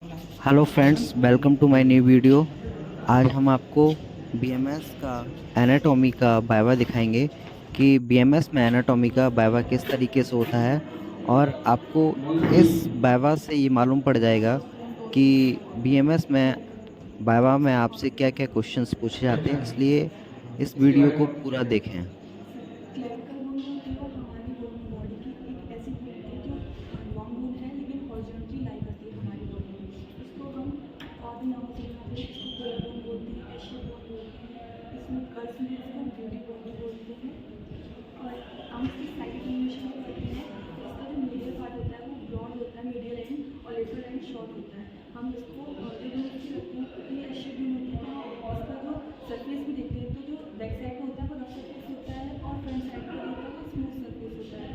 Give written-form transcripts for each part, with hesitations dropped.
Hello friends, welcome to my new video. आज हम आपको बीएमएस का एनाटॉमी का वाइवा दिखाएंगे कि बीएमएस में एनाटॉमी का वाइवा किस तरीके से होता है। और आपको इस वाइवा से ये मालूम पड़ जाएगा कि बीएमएस में वाइवा में आपसे क्या क्या क्वेश्चंस पूछे जाते हैं, इसलिए इस वीडियो को पूरा देखें। क्लेविकल बोन होती है वो हमारी बॉडी की एक ऐसी बोन होती है जो लॉन्ग बोन है लेकिन हॉरिजॉन्टली लाई करती है हमारी बॉडी में। इसको हम और भी नामों से जानते हैं। इसको कोर बोन बोलते हैं, एशिया बोन बोलते हैं। इसमें कर्व्स में इसको ब्यूटी बोन भी बोलते हैं। और हम इसकी साइड एनिमेशन में करते हैं तो इसका जो मीडियल पार्ट होता है वो ब्रॉड होता है, मीडियल एंड, और लेटरल एंड शॉर्ट होता है। हम इसको जो इसकी रखते हैं तो ये एशिया बोन होती है। तो इसका जो सरफेस भी देखते हैं तो जो बैक साइड का होता है वो रफ सरफेस होता है और फ्रंट साइड का होता है वो स्मूथ सरफेस होता है।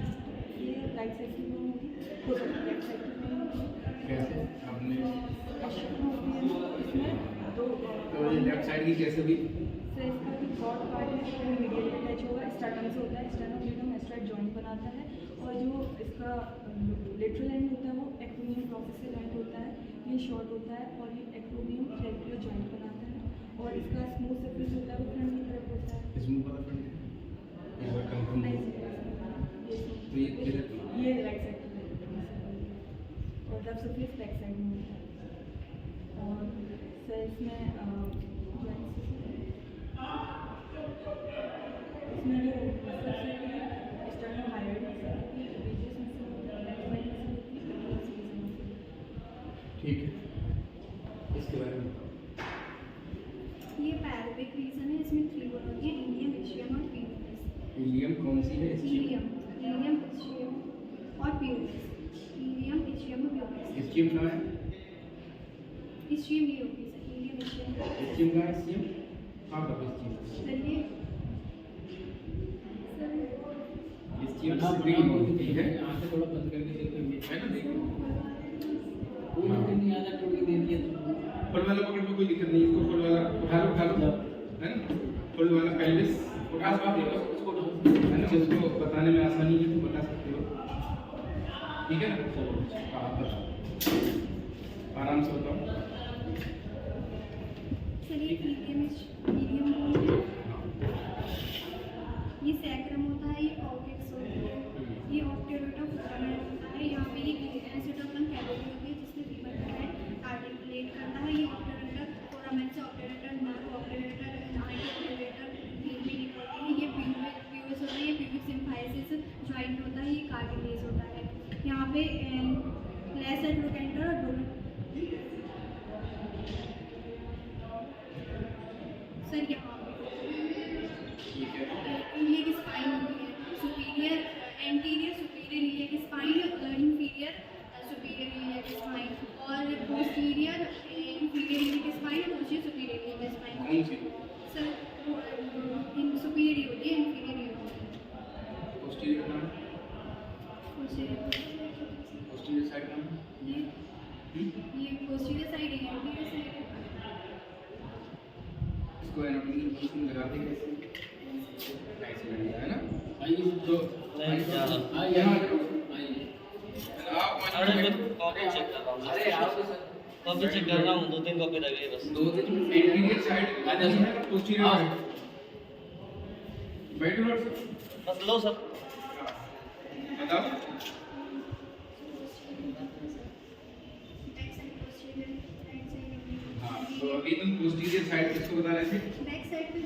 ये राइट साइड की बोन होती है, तो लेफ्ट साइड की बोन होती है। कैसे आपने एशिया बोन होती है तो इसमें दो तो ये लेफ्ट साइड की कैसे हुई? सर इसका जो ब्रॉड पार्ट है वो मीडियल अटैच होगा, स्टार्टम से होता है। स्टार्टम मीडियम एस्ट्राइड जॉइंट बनाता है। और जो इसका लेटरल एंड होता है वो एक्रोमियम प्रोसेस से जॉइंट होता है। ये शॉर्ट होता है और ये एक्रोमियम थेरेपियो जॉइंट बनाता है। और इसका स्मूथ सरफेस होता है वो फ्रंट की तरफ होता है। इसमें पता फ्रंट है एक बार कंफर्म नहीं तो ये किधर ये राइट साइड की और रफ सरफेस बैक साइड में होता है। और सर इसमें इसमें जो मसल्स होती है एक्सटर्नल हाइलाइट मसल होती है, रेडियस मसल होती है, लेफ्ट मसल होती है, पेट्रोल सीरीज मसल। ठीक है इसके बारे में ये पैराबिक रीजन है। इसमें 3 बोन होती है, इंडियम, एशियम और पीओएस। हीलियम कौन सी है? हीलियम, हीलियम, एशियम और पीओएस। हीलियम, एशियम और पीओएस। स्कीम कहाँ है? एशियम ये होगी सर, हीलियम, एशियम। स्कीम कहाँ है? स्कीम कहाँ पर स्कीम? सर ये स्कीम स्क्रीन होती है यहाँ से थोड़ा बंद करके देखो, है ना? देखो कोई दिक्कत नहीं, आधा तोड़ के दे दिया तो फुल वाला पकड़ में कोई दिक्कत नहीं। इसको फुल वाला उठा लो है ना? फुल वाला पहले उठा उसको है ना? उसको बताने में आसानी है तो बता सकते हो, ठीक है ना? हाँ बताओ, आराम से बताओ। सर ये मीडियम बोन है। ये सैक्रम होता है, ये कॉर्टेक्स होती है, ये ऑप्टेरोटा फोरामेन होता है। यहाँ पे ये एसिडोप्लान कैविटी होती है जिसमें फीवर हेड आर्टिकुलेट करता है। ये ऑप्टेरोटा फोरामेन से ऑप्टेरोटा नर्व, ऑप्टेरोटा ऑप्टेरोटा नीड में निकलती है। ये पीयूएस होता है, ये प्यूबिक सिम्फाइसिस जॉइंट होता है, ये कार्टिलेज होता है। यहाँ पे लेस एडवोकेंटर और डोमेन सर यहाँ ठीक है इलियक स्पाइन होती है, superior anterior superior iliac spine, inferior superior iliac spine, और पोस्टीरियर इंफीरियर इलियक स्पाइन और पोस्टीरियर सुपीरियर इलियक स्पाइन। कौन सी? सर इन सुपीरियर ही होती है, इंफीरियर ही होती है। पोस्टीरियर नाम पोस्टीरियर पोस्टीरियर साइड नाम ये पोस्टीरियर साइड है, एंटीरियर साइड है। इसको एनाटॉमी में मशीन लगाते कैसे? ऐसे लगेगा है ना? आइए तो आइए यहाँ आइए। आप अरे मैं कॉपी चेक कर रहा हूँ। अरे आओ तो सर। कॉपी चेक कर रहा हूँ, 2-3 कॉपी लग गई बस। दो दिन एंटीरियर साइड आ जाती है, पोस्टीरियर साइड बैठो ना सर। बस लो सर। बताओ back side posterior, right side हाँ। तो अभी तुम पोस्टीरियर साइड किसको बता रहे थे? बैक साइड पे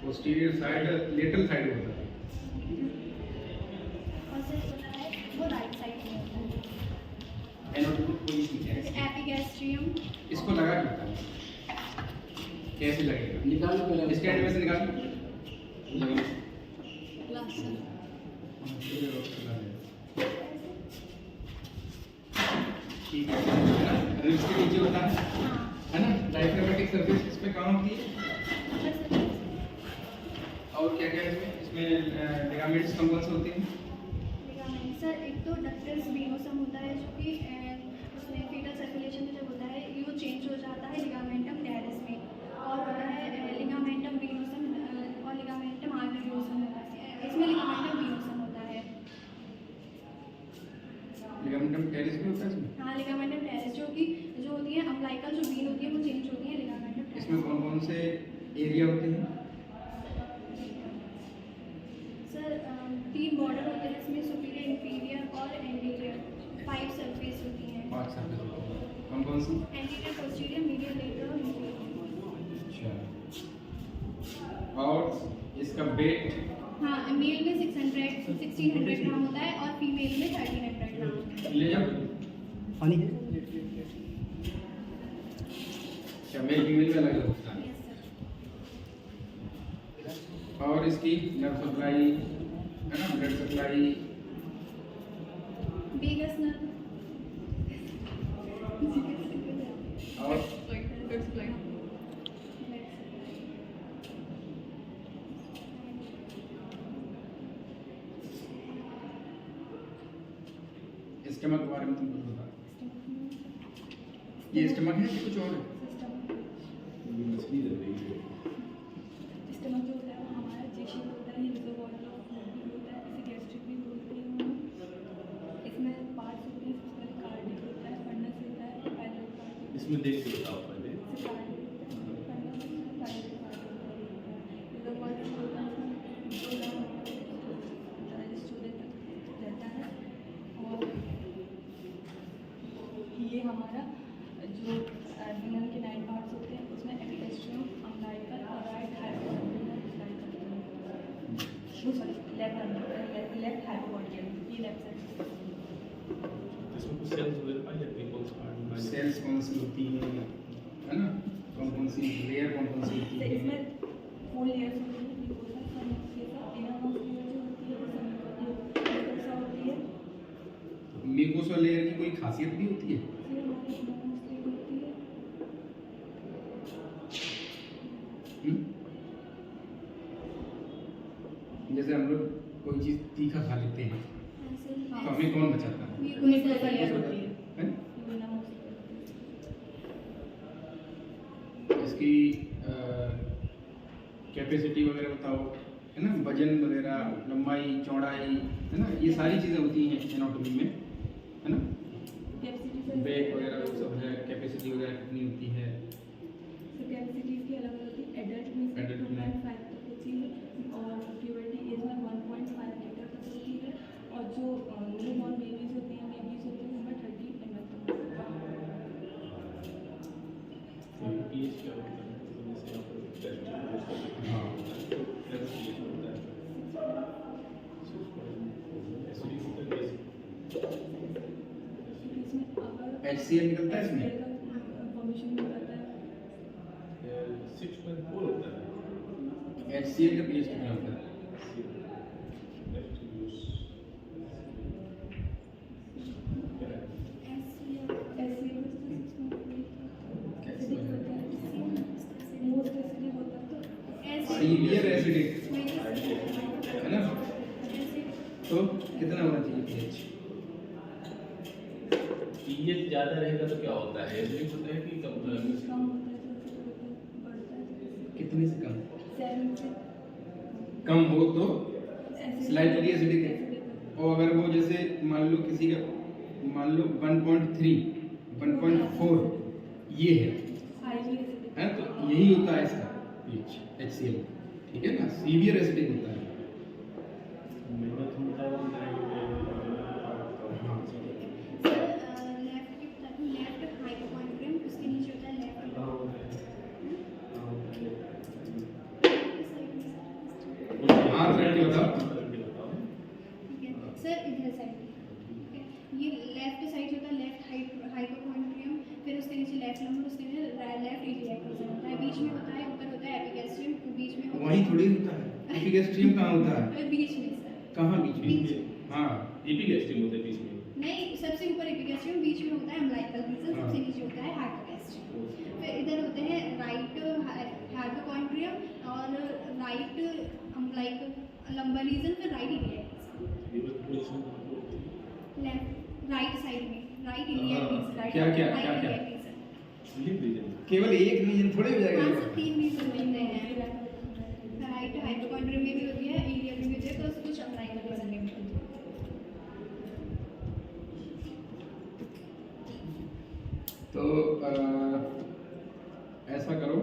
पोस्टीरियर साइड लेटरल साइड होता है। और सर होता है वो राइट साइड में होता है। एनाटॉमी पोजीशन क्या जैसे है? एपिगैस्ट्रियम। इसको लगा के बताओ कैसे लगेगा। निकालो पहले इसके एंड में से निकालो। ग्लास सर ठीक है ना? रिब्स के नीचे होता है ना? डायफ्रामेटिक सरफेस इस पे कहाँ होती है? और क्या क्या है इसमें? इसमें लिगामेंट्स कौन कौन से होते हैं? लिगामेंट सर एक तो डक्टस वेनोसम होता है जो कि उसमें फीटल सर्कुलेशन में जब होता है ये वो चेंज हो जाता है लिगामेंटम टेरिस में। और होता है लिगामेंटम वेनोसम और लिगामेंटम आर्टेरियोसम होता है। इसमें लिगामेंटम वेनोसम होता है। लिगामेंटम टेरिस भी होता है इसमें? हाँ लिगामेंटम टेरिस इसमें कौन कौन से एरिया होते हैं? सर 3 बॉर्डर होते हैं इसमें, सुपीरियर, इंफीरियर और एंटीरियर। 5 सरफेस होती हैं। 5 सर्फेस होते हैं। कौन कौन सी? एंटीरियर, पोस्टीरियर, मीडियल, लेटरल और इंफीरियर। अच्छा। और इसका वेट? हाँ, मेल में 1600 ग्राम होता है और फीमेल में 1300 ग्राम होता है। ले जाओ। पानी अच्छा, मेल फीमेल में अलग अलग होता है। Yes sir. और इसकी ब्लड सप्लाई है ना, ब्लड सप्लाई वेगस नर्व। और स्टमक के बारे में तुम कुछ बता। ये स्टमक है कि कुछ और है? मछली लग रही है। स्टमक जो होता है वो हमारा जेशिक होता है, ये रिजर्वॉयर ऑफ ब्लड भी होता है, इसे गैस्ट्रिक भी बोलते हैं हम। इसमें पार्ट्स होते हैं, सबसे पहले कार्डिक होता है, फंडस होता है, पायलट पार्ट होता है। इसमें देख के बताओ पहले। इससे कार्डिक होता है, फंडस होता है, पायलट पार्ट होता है। रिजर्वॉयर जो होता है उसमें 2 लाख रहता है। और ये हमारा जो एब्डोमेन के 9 पार्ट्स होते हैं उसमें एपिगैस्ट्रियम, अम्बिलिकल और right hypochondrium sorry left hypochondrium, ये लेफ्ट साइड। इसमें कुछ सेल्स वगैरह पाई जाती है, कौन सा पार्ट पाई जाती सेल्स कौन सी होती है ना, कौन कौन सी लेयर कौन कौन सी होती तो है? इसमें 4 लेयर्स होती है, म्यूकोसा, सबम्यूकोसा, इनरमोस्ट लेयर जो होती है वो सबम्यूकोसा होती है। म्यूकोसा लेयर की कोई खासियत भी होती है? फिर हमारी इनरमोस्ट लेयर होती है। जैसे हम लोग कोई चीज़ तीखा खा लेते हैं ऐसे ही तो हमें कौन बचाता है? म्यूकोसा लेयर होती है। हैं? Innermost layer. इसकी कैपेसिटी वगैरह बताओ, है ना, वजन वगैरह, लंबाई चौड़ाई, है ना, ये सारी चीज़ें होती हैं एनाटॉमी में, है ना। कैपेसिटी से वेट वगैरह वो सब है, कैपेसिटी वगैरह कितनी होती है? कैपेसिटी की अलग अलग होती है। एडल्ट में Adult में 2.5 तक होती है और प्यूबर्टी एज में 1.5 लीटर तक होती है। और जो न्यू बॉर्न बेबीज होते हैं उनमें 30 ml तक है? पीएच क्या होता है? तो जैसे यहाँ पर टेस्ट हाँ। पीएच होता है। एसिडिक होता है, इसमें अगर HCl निकलता है इसमें? फॉर्मेशन भी होता है। 6.4 होता है। HCl का पीएच कितना होता है? सीवियर एसिडिक, है ना, तो कितना होना चाहिए पीएच? पीएच ज़्यादा रहेगा तो क्या होता है? एसिडिक होता है कि कम? कितने से कम? 7 से कम हो तो स्लाइटली एसिडिक है। और अगर वो जैसे मान लो किसी का मान लो 1.3 1.4 ये है, तो यही होता है इसका पीएच HCl, ठीक है ना। सीवियर एसिडिक होता है। मेहनत होता है हाँ। लेफ्ट हाइपोकॉन्ड्रियम, उसके नीचे होता है लेफ्ट। हाथ रख के बताओ। सर इधर साइड, ये लेफ्ट साइड होता है लेफ्ट हाइपोकॉन्ड्रियम, फिर उसके नीचे लेफ्ट लंबर, उसके नीचे लेफ्ट इलियाक होता है, बीच में होता है, ऊपर होता है एपिगैस्ट्रियम, बीच में होता वहीं थोड़ी होता है, एपिगैस्ट्रियम कहाँ होता है? है बीच में सर। कहाँ बीच में? हाँ, एपिगैस्ट्रियम होता है बीच में। नहीं, सबसे ऊपर एपिगैस्ट्रियम, बीच में होता है अम्बिलिकल रीजन, हाँ। सबसे नीचे होता है हाइपोगैस्ट्रियम। फिर इधर होते हैं राइट हाइपोकॉन्ड्रियम और राइट अम्बिलिकल लंबर रीजन, फिर right iliac left right side में, राइट इलियाक रीजन, क्या क्या राइट क्या क्या? Iliac region. Sleep region. केवल एक रीजन थोड़ी हो जाएगा। हाँ सर, 3 रीजन होते हैं। राइट हाइपोकॉन्ड्रियम में भी होती है, इलियक में भी होती है, तो कुछ अम्बिलिकल रीजन में भी होती है। तो ऐसा करो,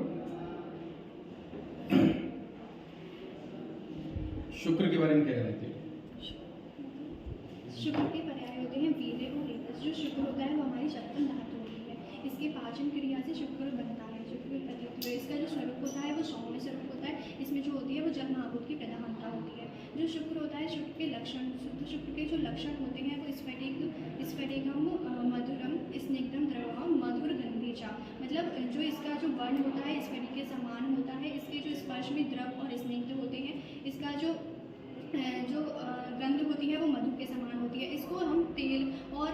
शुक्र के बारे में क्या जानते हो? शुक्र के पर्याय होते हैं वीर्य और रेतस। जो शुक्र होता है वो हमारी शक्ति धातु होती है। इसके पाचन क्रिया से शुक्र बनता है। शुक्र प्रतित्व, इसका जो स्वरूप होता है वो सौम्य स्वरूप होता है। इसमें जो होती है वो जल महाभूत की प्रधानता होती है। जो शुक्र होता है, शुक्र के लक्षण, शुक्र के जो लक्षण होते हैं वो स्फटिकम मधुरम स्निग्धम द्रवम मधुर गंधीचा, मतलब जो इसका जो वर्ण होता है स्फटिक के समान होता है। इसके जो स्पर्श में द्रव और स्निग्ध होते हैं। इसका जो गंध होती है वो मधु के समान होती है। इसको हम तेल और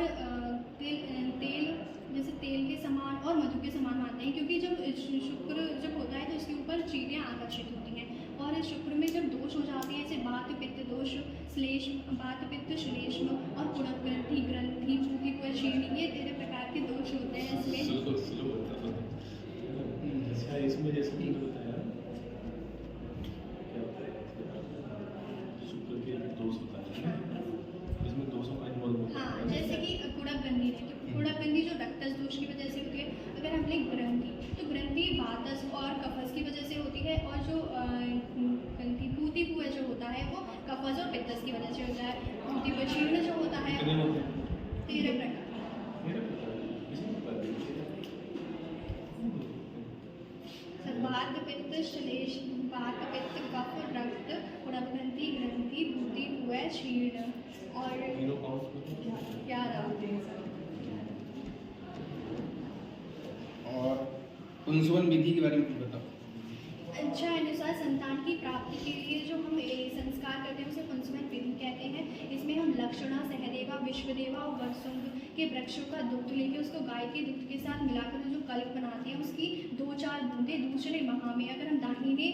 तेल जैसे तेल के समान और मधु के समान मानते हैं, क्योंकि जब शुक्र जब होता है तो इसके ऊपर चीटियाँ आकर्षित होती हैं। और शुक्र में जब दोष हो जाते हैं, जैसे वात पित्त दोष, श्लेष्म, वात पित्त श्लेष्म और कुड़क ग्रंथि पूति क्षीण, ये 13 प्रकार के दोष होते हैं इसमें। स्लो होता है। अच्छा, इसमें जैसे कि बताया क्या होता है, शुक्र के दोष होता है, इसमें दोषों का इन्वॉल्व होता है। हाँ, जैसे कि कुड़क ग्रंथि है, तो कुड़क ग्रंथि जो रक्तस दोष की वजह से होती है। अगर हम लें ग्रंथि, तो ग्रंथि वातस और कफस की वजह से होती है। और जो ग्रंथि पूति जो होता है वो कफस और पित्तस की वजह से होता है। पूति क्षीण जो होता है कितने होते हैं? 13 प्रकार। मेरे पता है, इसमें पता है। वात पित्त श्लेष, वात पित्त कफ रक्त कुड़क ग्रंथि ग्रंथि पूति क्षीण और तीनों काउंट करते हैं। 11। और पुंसवन विधि के बारे में कुछ बताओ। अच्छा, अनुसार संतान की प्राप्ति के लिए जो हम संस्कार करते हैं उसे पुंसवन विधि कहते हैं। इसमें हम लक्षणा, सहदेवा, विश्वदेवा और वर्षुंग के वृक्षों का दुग्ध लेके उसको गाय के दुग्ध के साथ मिलाकर जो कल्प बनाते हैं उसकी 2-4 बूंदें दूसरे माह में अगर हम दाहिने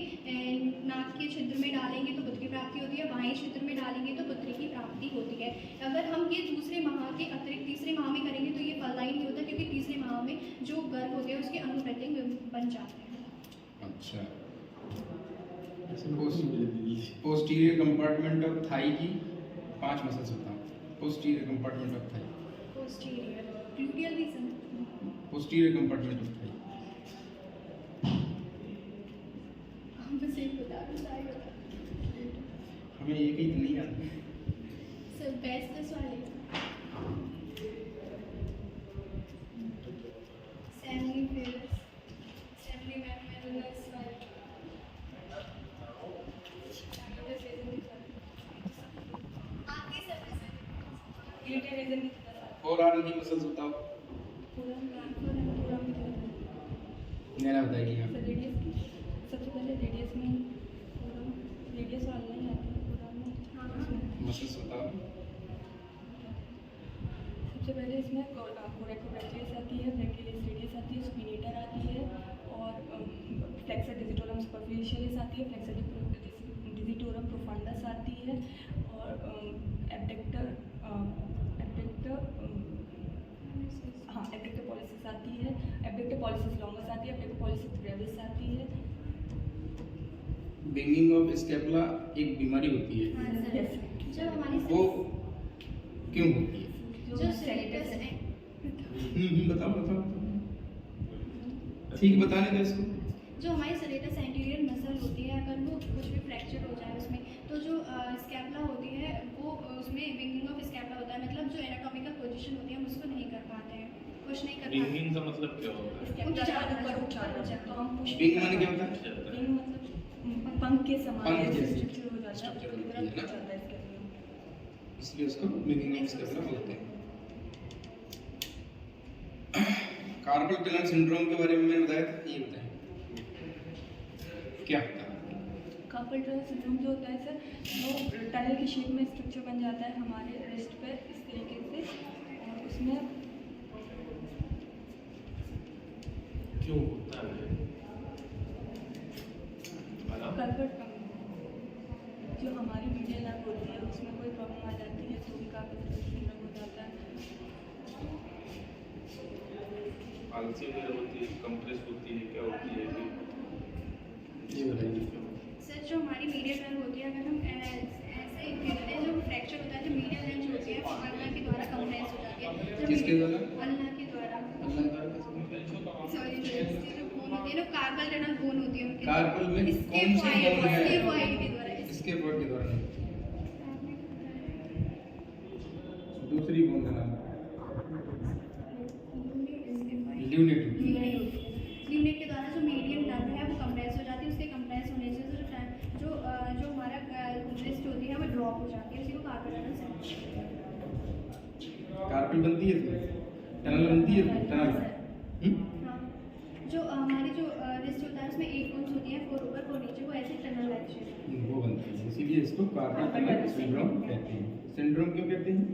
नाक के छिद्र में डालेंगे तो पुत्र की प्राप्ति होती है, बाएं छिद्र में डालेंगे तो पुत्री की प्राप्ति होती है। अगर हम ये दूसरे माह के अतिरिक्त तीसरे माह में करेंगे तो ये फलदायी नहीं होता, क्योंकि तीसरे माह में जो गर्भ होते हैं उसके अंग प्रत्यंग बन जाते हैं। अच्छा, post posterior compartment of thigh की 5 मसल्स बताओ। Posterior compartment of thigh, posterior gluteal region, posterior compartment of thigh. हम बस एक बता रहे हैं। हमें एक ही तो नहीं आता। सर बेस्ट वाले सेमी फेस सेमी मैमरस वाले आगे सर ग्लूटियल रीजन की तरह और आर्म की मसल्स बताओ। पूरा पूरा नैना बताएगी आप। रेडियस की सबसे पहले रेडियस में पूरा रेडियस वाला ही आता है पूरा में। हाँ, मसल्स बताओ। सबसे पहले इसमें कोरेकोब्रैचियस आती है, ब्रैकियलिस रेडियस आती है, स्पिनेटर आती है और फ्लेक्सर डिजिटोरम सुपरफिशियलिस आती है, फ्लेक्सर डिजिटोरम प्रोफंडस आती है और एब्डक्टर पॉलिसिस आती है, एब्डक्टर पॉलिसिस लॉन्गस आती है, एब्डक्टर पॉलिसिस ब्रेविस आती है। बिंगिंग ऑफ स्टेपला एक बीमारी होती है, हाँ सर, जो हमारी वो क्यों होती है? जो सेरेटस है, बताओ बताओ। ठीक, बताने दो इसको। जो हमारी सरेटस एंटीरियर मसल होती है, अगर वो कुछ भी फ्रैक्चर हो जाए उसमें, तो जो स्कैपुला होती है वो उसमें विंगिंग ऑफ स्कैपुला होता है। मतलब जो एनाटॉमिकल पोजीशन होती है हम उसको नहीं कर पाते हैं, पुश नहीं कर पाते। विंगिंग का मतलब क्या होता है? तो हम पुश विंग माने क्या होता है? विंग मतलब पंख के समान पंख जैसे स्ट्रक्चर हो जाता है, स्ट्रक्चर पूरी होती है तरह ना? जाता है स्कैपुला। इसलिए उसको विंगिंग ऑफ स्टेपला बोलते हैं। कार्पल टनल सिंड्रोम के बारे में मैंने बताया था, ये बताएं क्या होता है? कार्पल टनल सिंड्रोम जो होता है सर, वो टनल की शेप में स्ट्रक्चर बन जाता है हमारे रिस्ट पे इस तरीके से, और उसमें क्यों होता है? कार्पल जो हमारी मीडियल नर्व होती है उसमें कोई प्रॉब्लम आ जाती है तो भी कार्पल टनल सिंड्रोम हो जाता है। आलसी वगैरह होती है, कंप्रेस होती है, क्या होती है ये बताइए। सर, जो हमारी मीडियल नर्व होती है, अगर हम ऐसे गिरते हैं, जो फ्रैक्चर होता है, जो मीडियल नर्व होती है वो अल्ना के द्वारा कंप्रेस हो जाती है। किसके द्वारा? अल्ना के द्वारा। अल्लाह द्वारा कैसे? सॉरी, जो बोन होती है ना, कार्पल टनल बोन होती है उनके, कार्पल में इसके कौन सी वाइड बोन है? इसके वाइड के द्वारा, इसके किसके एफर्ट के दौरान होती है? दूसरी बोन का नाम ल्यूनेट। ल्यूनेट के द्वारा जो मीडियम नर्व है वो कंप्रेस हो जाती है, उसके कंप्रेस होने से जो हमारा रिस्ट होती है वो ड्रॉप हो जाती है, उसी को कार्पल टनल से कार्पल बनती है इसमें, टनल बनती है इसमें, टनल। हाँ, जो हमारी जो रिस्ट होता है उसमें 8 बोन्स होती हैं, 4 ऊपर 4 नीचे, वो ऐसे टनल लाइक शेप है। वो बनती है, इसीलिए इसको कार्पल टनल सिंड्रोम कहते हैं। सिंड्रोम क्यों कहते हैं?